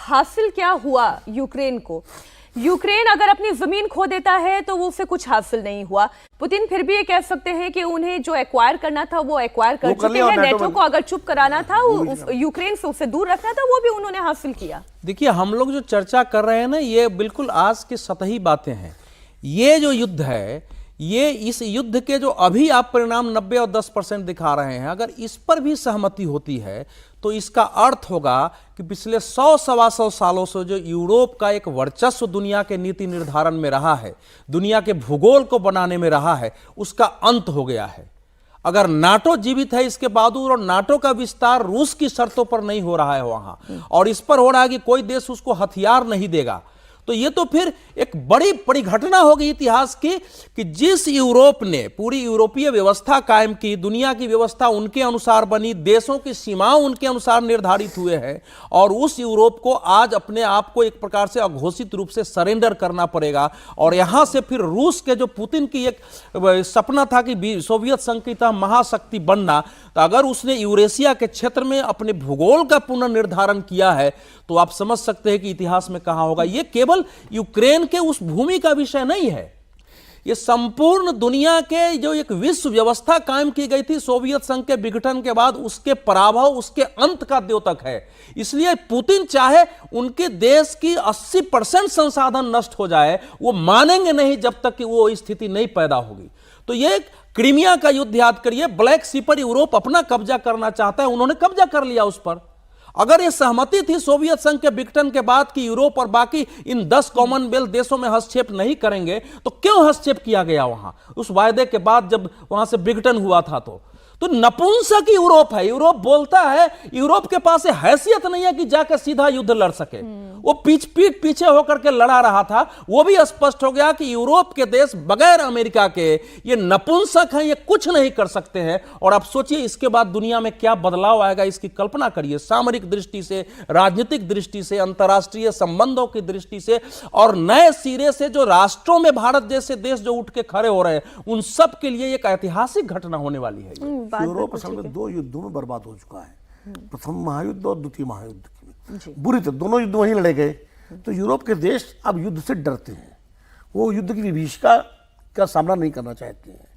हासिल क्या हुआ यूक्रेन को? यूक्रेन अगर अपनी जमीन खो देता है तो वो उसे कुछ हासिल नहीं हुआ। पुतिन फिर भी ये कह सकते हैं कि उन्हें जो एक्वायर करना था वो एक्वायर कर चुके हैं। नेटो को अगर चुप कराना था, यूक्रेन से उसे दूर रखना था, वो भी उन्होंने हासिल किया। देखिए, हम लोग जो चर्चा कर रहे हैं ना, ये बिल्कुल आज की सतही बातें हैं। ये जो युद्ध है, ये इस युद्ध के जो अभी आप परिणाम 90 और 10% दिखा रहे हैं, अगर इस पर भी सहमति होती है तो इसका अर्थ होगा कि पिछले 100-125 सालों से जो यूरोप का एक वर्चस्व दुनिया के नीति निर्धारण में रहा है, दुनिया के भूगोल को बनाने में रहा है, उसका अंत हो गया है। अगर नाटो जीवित है इसके बावजूद, और नाटो का विस्तार रूस की शर्तों पर नहीं हो रहा है वहां, और इस पर हो रहा है कि कोई देश उसको हथियार नहीं देगा, तो ये तो फिर एक बड़ी बड़ी घटना होगी इतिहास की कि जिस यूरोप ने पूरी यूरोपीय व्यवस्था कायम की, दुनिया की व्यवस्था उनके अनुसार बनी, देशों की सीमाएं उनके अनुसार निर्धारित हुए हैं, और उस यूरोप को आज अपने आप को एक प्रकार से अघोषित रूप से सरेंडर करना पड़ेगा। और यहां से फिर रूस के जो पुतिन की एक सपना था कि सोवियत संघ की तरह महाशक्ति बनना, तो अगर उसने यूरेशिया के क्षेत्र में अपने भूगोल का पुनर्निर्धारण किया है तो आप समझ सकते हैं कि इतिहास में कहां होगा। यह केवल यूक्रेन के उस भूमि का विषय नहीं है, यह संपूर्ण दुनिया के जो एक विश्व व्यवस्था कायम की गई थी सोवियत संघ के विघटन के बाद, उसके पराभव, उसके अंत का द्योतक है। इसलिए पुतिन चाहे उनके देश की 80% संसाधन नष्ट हो जाए, वो मानेंगे नहीं जब तक कि वो स्थिति नहीं पैदा होगी। तो ये क्रीमिया का युद्ध याद करिए, ब्लैक सी पर यूरोप अपना कब्जा करना चाहता है, उन्होंने कब्जा कर लिया उस पर। अगर ये सहमति थी सोवियत संघ के विघटन के बाद कि यूरोप और बाकी इन 10 कॉमनवेल्थ देशों में हस्तक्षेप नहीं करेंगे, तो क्यों हस्तक्षेप किया गया वहां उस वायदे के बाद जब वहां से विघटन हुआ था? तो नपुंसक यूरोप है। यूरोप बोलता है, यूरोप के पास हैसियत नहीं है कि जाकर सीधा युद्ध लड़ सके। वो पीठ पीछे होकर के लड़ा रहा था। वो भी स्पष्ट हो गया कि यूरोप के देश बगैर अमेरिका के ये नपुंसक हैं, ये कुछ नहीं कर सकते हैं। और आप सोचिए इसके बाद दुनिया में क्या बदलाव आएगा, इसकी कल्पना करिए, सामरिक दृष्टि से, राजनीतिक दृष्टि से, अंतर्राष्ट्रीय संबंधों की दृष्टि से, और नए सिरे से जो राष्ट्रों में भारत जैसे देश जो उठ के खड़े हो रहे हैं, उन सब के लिए एक ऐतिहासिक घटना होने वाली है। यूरोप असल में 2 युद्धों में बर्बाद हो चुका है, प्रथम महायुद्ध और द्वितीय महायुद्ध की बुरी तरह दोनों युद्ध वहीं लड़े गए। तो यूरोप के देश अब युद्ध से डरते हैं, वो युद्ध की विभीषिका का सामना नहीं करना चाहते हैं।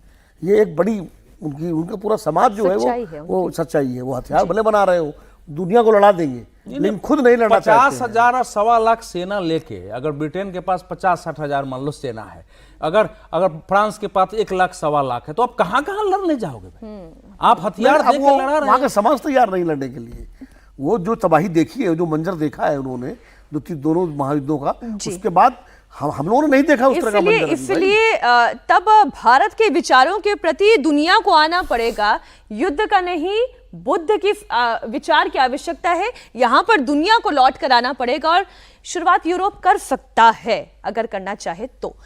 ये एक बड़ी उनका पूरा समाज जो है वो सच्चाई है। वो हथियार भले बना रहे हो, दुनिया को लड़ा देंगे, लेकिन खुद नहीं लड़ना चाहते। 50,000 और 1.25 लाख सेना लेके, अगर ब्रिटेन के पास 50-60 हजार मान लो सेना है, अगर फ्रांस के पास 1 लाख 1.25 लाख है, तो आप कहां लड़ने जाओगे भाई? आप हथियार देके लड़ा रहे हैं। वहां का समाज तैयार नहीं लड़ने के लिए। वो जो तबाही देखी है, जो मंजर देखा है उन्होंने दोनों महायुद्धों का, उसके बाद हम लोगों ने नहीं देखा उस तरह का मंजर। इसलिए तब भारत के विचारों के प्रति दुनिया को आना पड़ेगा। युद्ध का नहीं, बुद्ध की विचार की आवश्यकता है। यहां पर दुनिया को लौट कर आना पड़ेगा, और शुरुआत यूरोप कर सकता है अगर करना चाहे तो।